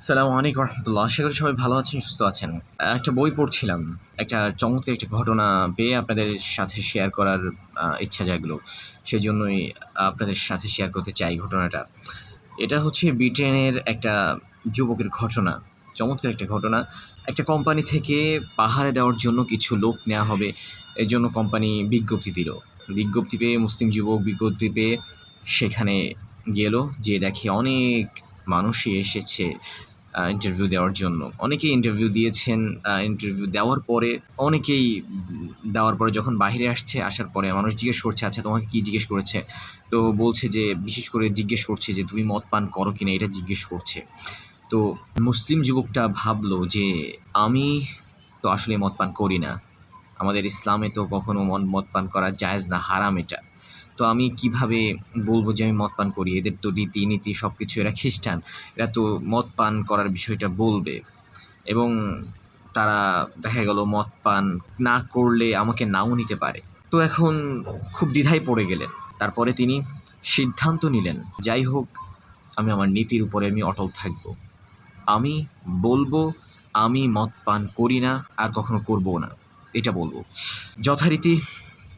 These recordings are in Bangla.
সালামু আলাইকুম রহমতুল্লাহ। আশা করি সবাই ভালো আছেন, সুস্থ আছেন। একটা বই পড়ছিলাম। একটা চমৎকার একটা ঘটনা পেয়ে আপনাদের সাথে শেয়ার করার ইচ্ছা জাগলো। সেজন্যই আপনাদের সাথে শেয়ার করতে চাই ঘটনাটা। এটা হচ্ছে ব্রিটেনের একটা যুবকের ঘটনা। চমৎকার একটা ঘটনা। একটা কোম্পানি থেকে পাহারা দেওয়ার জন্য কিছু লোক নেয়া হবে। এজন্য কোম্পানি বিজ্ঞপ্তি দিল। বিজ্ঞপ্তি পেয়ে মুসলিম যুবক বিজ্ঞপ্তি পেয়ে সেখানে গেল। যেয়ে দেখে অনেক মানুষই এসেছে ইন্টারভিউ দেওয়ার জন্য। অনেকেই ইন্টারভিউ দিয়েছেন। ইন্টারভিউ দেওয়ার পরে অনেকেই দেওয়ার পরে যখন বাহিরে আসছে, আসার পরে মানুষ জিজ্ঞেস করছে, "আচ্ছা তোমাকে কি জিজ্ঞেস করেছে?" তো বলছে যে বিশেষ করে জিজ্ঞেস করছে যে, "তুমি মদ পান করো কিনা?" এটা জিজ্ঞেস করছে। তো মুসলিম যুবকটা ভাবলো যে, "আমি তো আসলে মদ পান করি না। আমাদের ইসলামে তো কখনো মদ পান করা জায়েজ না, হারাম এটা। তো আমি কিভাবে বলব যে আমি মদ পান করি? এদের তো রীতিনীতি সবকিছু, এরা খ্রিস্টান। এরা তো মদ পান করার বিষয়টা বলবে এবং তারা দেখা গেল মদ পান না করলে আমাকে নাও নিতে পারে।" তো এখন খুব দ্বিধায় পড়ে গেলেন। তারপরে তিনি সিদ্ধান্ত নিলেন, যাই হোক আমি আমার নীতির উপরে আমি অটল থাকব। আমি বলব আমি মদ পান করি না, আর কখনো করবও না। এটা বলব। যথারীতি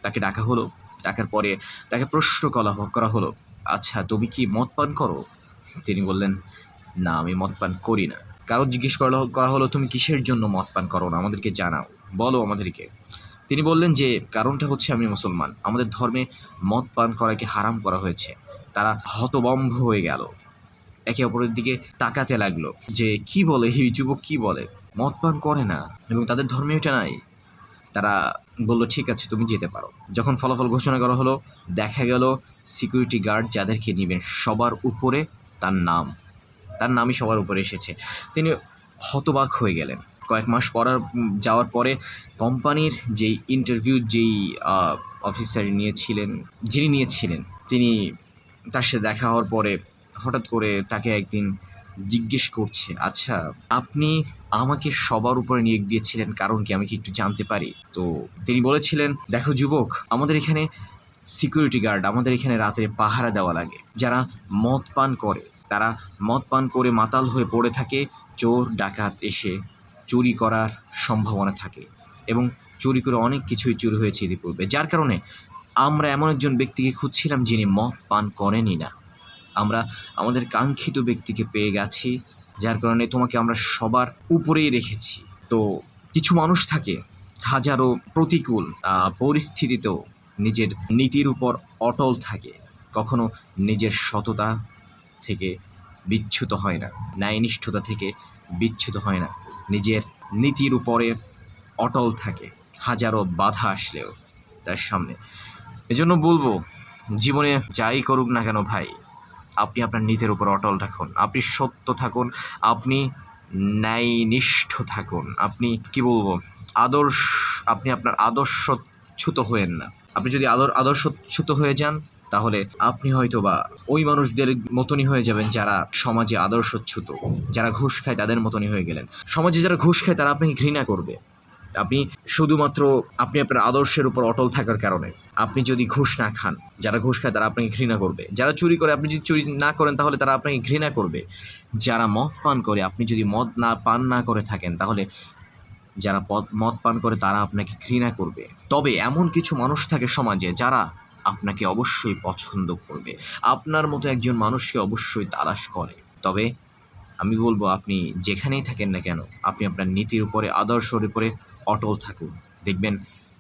তাকে ডাকা হলো। ডাকার পরে তাকে প্রশ্ন করা হলো, "আচ্ছা তুমি কি মদ পান করো?" তিনি বললেন, "না, আমি মদ পান করি না।" কারণ জিজ্ঞেস করা হলো, "তুমি কিসের জন্য মদ পান করো না? আমাদেরকে জানাও। বলো আমাদেরকে।" তিনি বললেন যে, "কারণটা হচ্ছে আমি মুসলমান। আমাদের ধর্মে মদ পান করাকে হারাম করা হয়েছে।" তারা হতভম্ব হয়ে গেল। একে অপরের দিকে তাকাতে লাগলো যে, "কি বলে? এই যুবক কি বলে? মদ পান করে না এবং তাদের ধর্মে এটা নাই।" তারা বলল, "ঠিক আছে, তুমি যেতে পারো।" যখন ফলাফল ঘোষণা করা হলো, দেখা গেল সিকিউরিটি গার্ড যাদেরকে নিবেন সবার উপরে তার নাম। তার নামই সবার উপরে এসেছে। তিনি হতবাক হয়ে গেলেন। কয়েক মাস যাওয়ার পরে কোম্পানির যেই ইন্টারভিউ আ অফিসার যিনি নিয়েছিলেন, তিনি তার সাথে দেখা হওয়ার পরে হঠাৎ করে তাকে একদিন জিজ্ঞেস করছে, "আচ্ছা, আপনি আমাকে সবার উপরে নিয়োগ দিয়েছিলেন কারণ কি? আমি কি একটু জানতে পারি?" তো তিনি বলেছিলেন, "দেখো যুবক, আমাদের এখানে সিকিউরিটি গার্ড, আমাদের এখানে রাতে পাহারা দেওয়া লাগে। যারা মদ পান করে, তারা মদ পান করে মাতাল হয়ে পড়ে থাকে, চোর ডাকাত এসে চুরি করার সম্ভাবনা থাকে এবং চুরি করে অনেক কিছুই চুরি হয়েছে ইতিপূর্বে। যার কারণে আমরা এমন একজন ব্যক্তিকে খুঁজছিলাম যিনি মদ পান করেনই না। আমরা আমাদের কাঙ্ক্ষিত ব্যক্তিকে পেয়ে গেছি, যার কারণে তোমাকে আমরা সবার উপরেই রেখেছি।" তো কিছু মানুষ থাকে হাজারো প্রতিকূল পরিস্থিতিতেও নিজের নীতির উপর অটল থাকে। কখনো নিজের সততা থেকে বিচ্যুত হয় না, ন্যায়নিষ্ঠতা থেকে বিচ্যুত হয় না। নিজের নীতির উপরে অটল থাকে, হাজারো বাধা আসলেও তার সামনে। এজন্য বলব, জীবনে যাই করুক না কেন ভাই, আপনি আপনার নীতির উপর অটল থাকুন। আপনি সত্য থাকুন, আপনি ন্যায়নিষ্ঠ থাকুন। আপনি কি বলবো? আদর্শ আপনি আপনার আদর্শচ্যুত হয়েন না। আপনি যদি আদর্শচ্যুত হয়ে যান, তাহলে আপনি হয়তোবা ওই মানুষদের মতনই হয়ে যাবেন যারা সমাজে আদর্শচ্যুত। যারা ঘুষ খায় তাদের মতনই হয়ে গেলেন। সমাজে যারা ঘুষ খায় তারা আপনাকে ঘৃণা করবে। আপনি শুধুমাত্র আপনি আপনার আদর্শের উপর অটল থাকার কারণে। আপনি যদি ঘুষ না খান, যারা ঘুষ খায় তারা আপনাকে ঘৃণা করবে। যারা চুরি করে, আপনি যদি চুরি না করেন তাহলে তারা আপনাকে ঘৃণা করবে। যারা মদ পান করে, আপনি যদি পান না করে থাকেন তাহলে যারা মদ পান করে তারা আপনাকে ঘৃণা করবে। তবে এমন কিছু মানুষ থাকে সমাজে যারা আপনাকে অবশ্যই পছন্দ করবে। আপনার মতো একজন মানুষকে অবশ্যই তালাশ করে। তবে আমি বলব, আপনি যেখানেই থাকেন না কেন, আপনি আপনার নীতির উপরে, আদর্শের উপরে অটল থাকুন। দেখবেন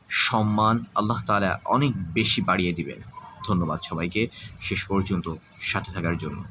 সম্মান আল্লাহ তাআলা অনেক বেশি বাড়িয়ে দিবেন। ধন্যবাদ সবাইকে শেষ পর্যন্ত সাথে থাকার জন্য।